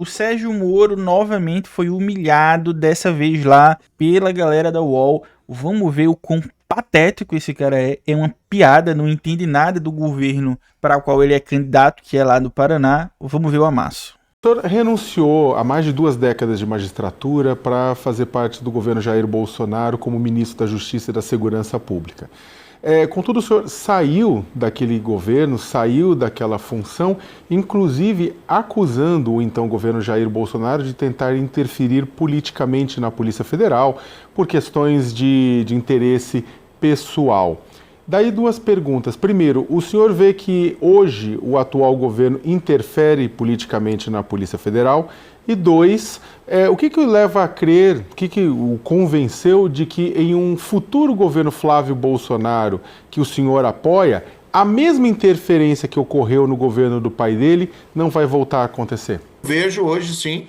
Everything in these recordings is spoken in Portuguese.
O Sérgio Moro novamente foi humilhado, dessa vez lá pela galera da UOL. Vamos ver o quão patético esse cara é. É uma piada, não entende nada do governo para o qual ele é candidato, que é lá do Paraná. Vamos ver o amasso. O senhor renunciou a mais de 2 décadas de magistratura para fazer parte do governo Jair Bolsonaro como ministro da Justiça e da Segurança Pública. Contudo, o senhor saiu daquele governo, saiu daquela função, inclusive acusando o então governo Jair Bolsonaro de tentar interferir politicamente na Polícia Federal por questões de interesse pessoal. Daí 2 perguntas. Primeiro, o senhor vê que hoje o atual governo interfere politicamente na Polícia Federal? E 2, o que o leva a crer, o que o convenceu de que em um futuro governo Flávio Bolsonaro, que o senhor apoia, a mesma interferência que ocorreu no governo do pai dele não vai voltar a acontecer? Vejo hoje, sim,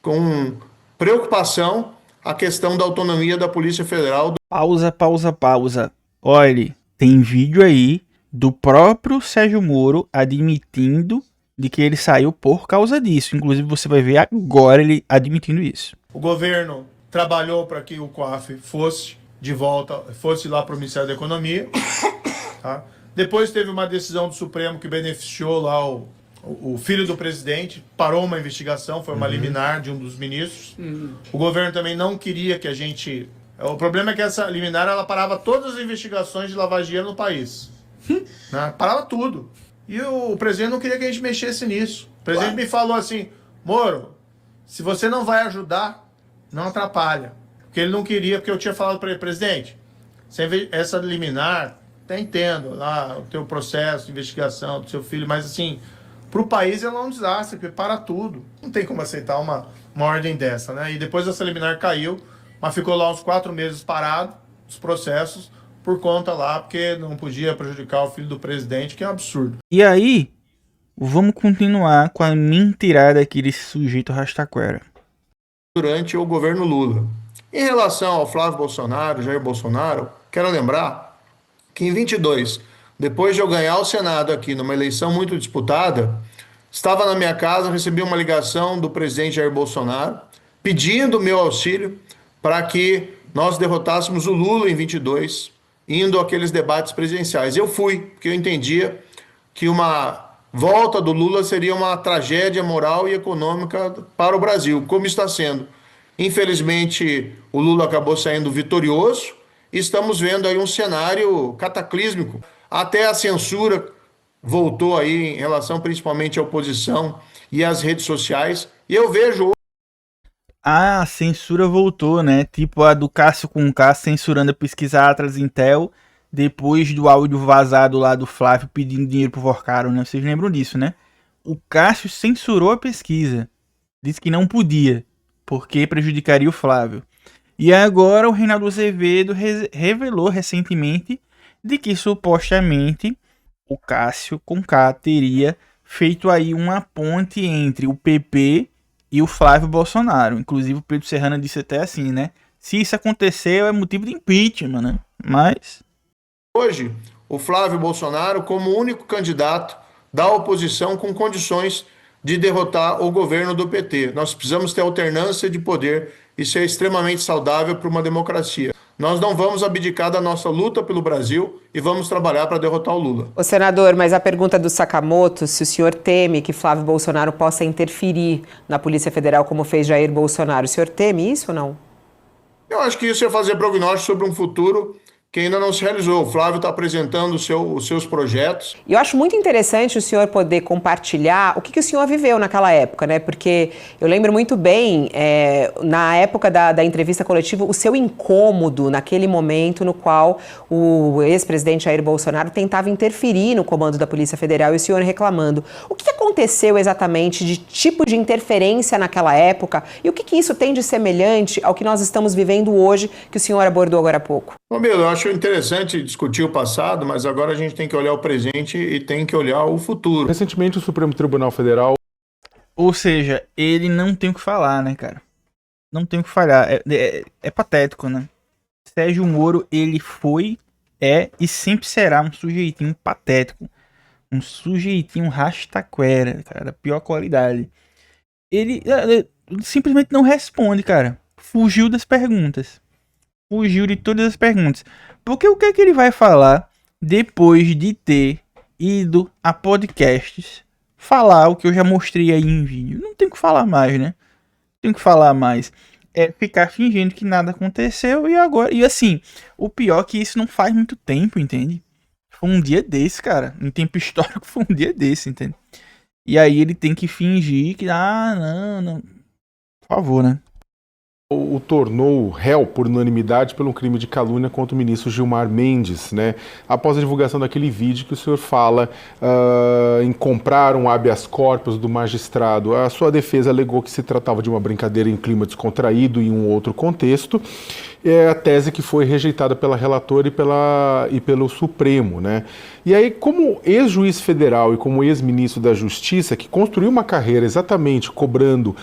com preocupação a questão da autonomia da Polícia Federal. Pausa. Olha, tem vídeo aí do próprio Sérgio Moro admitindo de que ele saiu por causa disso. Inclusive, você vai ver agora ele admitindo isso. O governo trabalhou para que o COAF fosse de volta, fosse lá para o Ministério da Economia. Tá? Depois teve uma decisão do Supremo que beneficiou lá o filho do presidente, parou uma investigação, foi uma liminar de um dos ministros. O governo também não queria que a gente... O problema é que essa liminar ela parava todas as investigações de lavagem de dinheiro no país. Né? Parava tudo. E o presidente não queria que a gente mexesse nisso. O presidente me falou assim, Moro, se você não vai ajudar, não atrapalha. Porque ele não queria, porque eu tinha falado para ele, presidente, essa liminar, até entendo lá o teu processo de investigação do seu filho, mas assim, para o país ela é um desastre, porque para tudo. Não tem como aceitar uma ordem dessa, né? E depois essa liminar caiu, mas ficou lá uns 4 meses parado, os processos, por conta lá, porque não podia prejudicar o filho do presidente, que é um absurdo. E aí, vamos continuar com a mentirada aqui desse sujeito rastaquera. Durante o governo Lula. Em relação ao Flávio Bolsonaro, Jair Bolsonaro, quero lembrar que em 22, depois de eu ganhar o Senado aqui numa eleição muito disputada, estava na minha casa, recebi uma ligação do presidente Jair Bolsonaro pedindo meu auxílio para que nós derrotássemos o Lula em 22, indo àqueles debates presidenciais. Eu fui, porque eu entendia que uma volta do Lula seria uma tragédia moral e econômica para o Brasil, como está sendo. Infelizmente, o Lula acabou saindo vitorioso e estamos vendo aí um cenário cataclísmico. Até a censura voltou aí em relação principalmente à oposição e às redes sociais. E eu vejo... A censura voltou, né? Tipo a do Cássio com K censurando a pesquisa Atlas Intel depois do áudio vazado lá do Flávio pedindo dinheiro pro Vorcaro, né? Vocês lembram disso, né? O Cássio censurou a pesquisa. Disse que não podia, porque prejudicaria o Flávio. E agora o Reinaldo Azevedo revelou recentemente de que supostamente o Cássio com K teria feito aí uma ponte entre o PP e o Flávio Bolsonaro. Inclusive o Pedro Serrano disse até assim, né? Se isso aconteceu é motivo de impeachment, né? Mas... hoje, o Flávio Bolsonaro como único candidato da oposição com condições de derrotar o governo do PT. Nós precisamos ter alternância de poder. Isso é extremamente saudável para uma democracia. Nós não vamos abdicar da nossa luta pelo Brasil e vamos trabalhar para derrotar o Lula. Ô senador, mas a pergunta do Sakamoto, se o senhor teme que Flávio Bolsonaro possa interferir na Polícia Federal como fez Jair Bolsonaro, o senhor teme isso ou não? Eu acho que isso é fazer prognóstico sobre um futuro que ainda não se realizou. O Flávio está apresentando os seus projetos. E eu acho muito interessante o senhor poder compartilhar o que o senhor viveu naquela época, né? Porque eu lembro muito bem, na época da entrevista coletiva, o seu incômodo naquele momento no qual o ex-presidente Jair Bolsonaro tentava interferir no comando da Polícia Federal e o senhor reclamando. O que aconteceu exatamente de tipo de interferência naquela época e o que isso tem de semelhante ao que nós estamos vivendo hoje, que o senhor abordou agora há pouco? Bom, eu acho interessante discutir o passado, mas agora a gente tem que olhar o presente e tem que olhar o futuro. Recentemente o Supremo Tribunal Federal... Ou seja, ele não tem o que falar, né, cara? Não tem o que falhar. É patético, né? Sérgio Moro, ele foi, e sempre será um sujeitinho patético. Um sujeitinho rastaquera, cara. Pior qualidade. ele simplesmente não responde, cara. Fugiu das perguntas. Fugiu de todas as perguntas. Porque o que é que ele vai falar depois de ter ido a podcasts falar o que eu já mostrei aí em vídeo? Não tem o que falar mais, né? Tem o que falar mais. É ficar fingindo que nada aconteceu e agora. E assim, o pior é que isso não faz muito tempo, entende? Foi um dia desse, cara. Em tempo histórico foi um dia desse, entende? E aí ele tem que fingir que. Ah, não. Por favor, né? O tornou réu por unanimidade pelo crime de calúnia contra o ministro Gilmar Mendes, né? Após a divulgação daquele vídeo que o senhor fala em comprar um habeas corpus do magistrado. A sua defesa alegou que se tratava de uma brincadeira em clima descontraído em um outro contexto. É a tese que foi rejeitada pela relatora e pelo Supremo, né? E aí, como ex-juiz federal e como ex-ministro da Justiça, que construiu uma carreira exatamente cobrando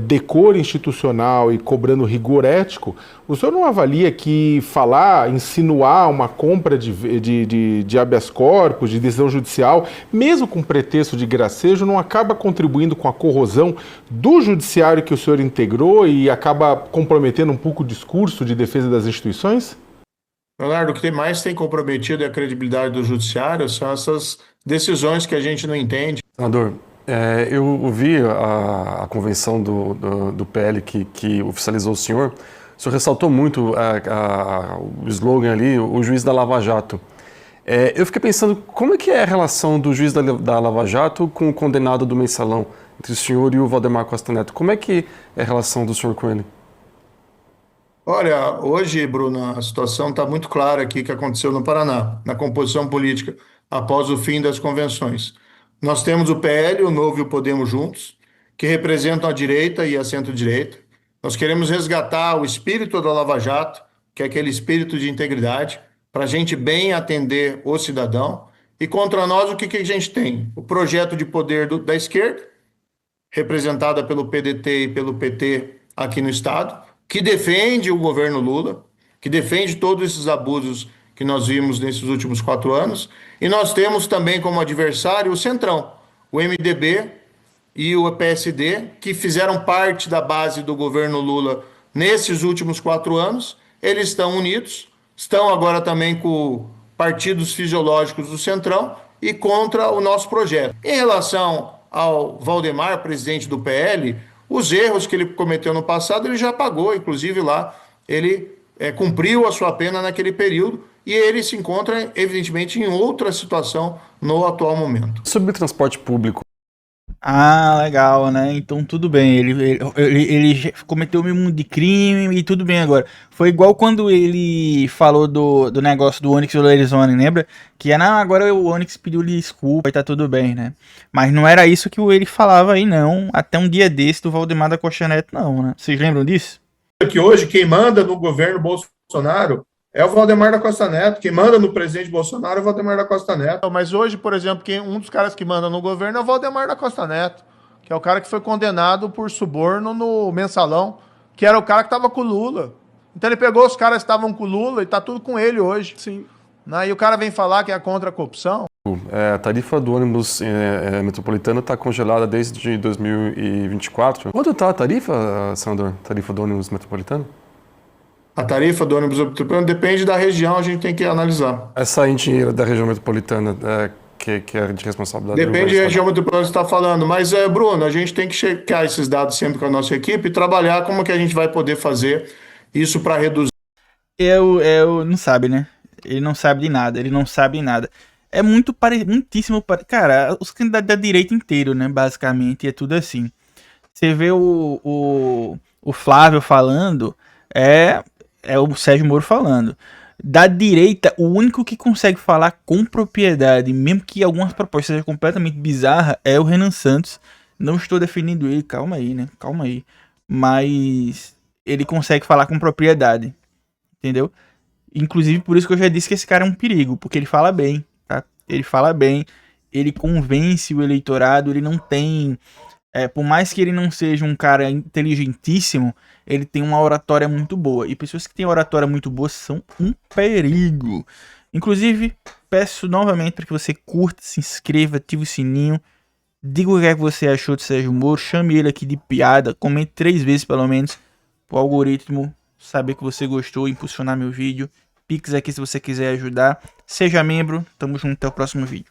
decoro institucional e cobrando rigor ético, o senhor não avalia que falar, insinuar uma compra de habeas corpus, de decisão judicial, mesmo com pretexto de gracejo, não acaba contribuindo com a corrosão do judiciário que o senhor integrou e acaba comprometendo um pouco o discurso de defesa das instituições? Leonardo, o que mais tem comprometido a credibilidade do judiciário são essas decisões que a gente não entende. Senador, eu ouvi a convenção do PL que oficializou o senhor ressaltou muito o slogan ali, o juiz da Lava Jato. Eu fiquei pensando, como é que é a relação do juiz da Lava Jato com o condenado do Mensalão, entre o senhor e o Valdemar Costa Neto? Como é que é a relação do senhor com ele? Olha, hoje, Bruno, a situação está muito clara aqui que aconteceu no Paraná, na composição política, após o fim das convenções. Nós temos o PL, o Novo e o Podemos juntos, que representam a direita e a centro-direita. Nós queremos resgatar o espírito da Lava Jato, que é aquele espírito de integridade, para a gente bem atender o cidadão. E contra nós, o que a gente tem? O projeto de poder da esquerda, representada pelo PDT e pelo PT aqui no Estado, que defende o governo Lula, que defende todos esses abusos que nós vimos nesses últimos 4 anos. E nós temos também como adversário o Centrão, o MDB e o PSD, que fizeram parte da base do governo Lula nesses últimos 4 anos. Eles estão unidos, estão agora também com partidos fisiológicos do Centrão e contra o nosso projeto. Em relação ao Valdemar, presidente do PL, os erros que ele cometeu no passado, ele já pagou, inclusive lá, ele cumpriu a sua pena naquele período e ele se encontra, evidentemente, em outra situação no atual momento. Sobre o transporte público. Ah, legal, né? Então tudo bem. Ele cometeu o mesmo de crime e tudo bem agora. Foi igual quando ele falou do negócio do Onyx Lorenzoni, lembra? Que não, agora o Onyx pediu desculpa e tá tudo bem, né? Mas não era isso que ele falava aí, não. Até um dia desse do Valdemar da Costa Neto, não, né? Vocês lembram disso? Que hoje quem manda no governo Bolsonaro é o Valdemar da Costa Neto. Quem manda no presidente Bolsonaro é o Valdemar da Costa Neto. Mas hoje, por exemplo, um dos caras que manda no governo é o Valdemar da Costa Neto, que é o cara que foi condenado por suborno no Mensalão, que era o cara que estava com o Lula. Então ele pegou os caras que estavam com o Lula e tá tudo com ele hoje. Sim. E o cara vem falar que é contra a corrupção. A tarifa do ônibus metropolitano está congelada desde 2024. Quanto está a tarifa, senador? Tarifa do ônibus metropolitano? A tarifa do ônibus metropolitano depende da região, a gente tem que analisar. Essa em dinheiro da região metropolitana, que é de responsabilidade... Depende da região metropolitana que você está falando. Mas, Bruno, a gente tem que checar esses dados sempre com a nossa equipe e trabalhar como que a gente vai poder fazer isso para reduzir. Não sabe, né? Ele não sabe de nada, ele não sabe de nada. É muitíssimo cara, os candidatos da direita inteiro, né, basicamente, é tudo assim. Você vê o Flávio falando, é o Sérgio Moro falando. Da direita, o único que consegue falar com propriedade, mesmo que algumas propostas sejam completamente bizarras, é o Renan Santos. Não estou defendendo ele, calma aí, né, calma aí. Mas ele consegue falar com propriedade, entendeu? Inclusive por isso que eu já disse que esse cara é um perigo, porque ele fala bem, tá? Ele fala bem, ele convence o eleitorado, ele não tem... por mais que ele não seja um cara inteligentíssimo, ele tem uma oratória muito boa. E pessoas que têm oratória muito boa são um perigo. Inclusive, peço novamente para que você curta, se inscreva, ative o sininho Diga o que é que você achou de Sérgio Moro, chame ele aqui de piada, comente 3 vezes pelo menos, o algoritmo saber que você gostou, impulsionar meu vídeo. Pix aqui se você quiser ajudar. Seja membro, tamo junto, até o próximo vídeo.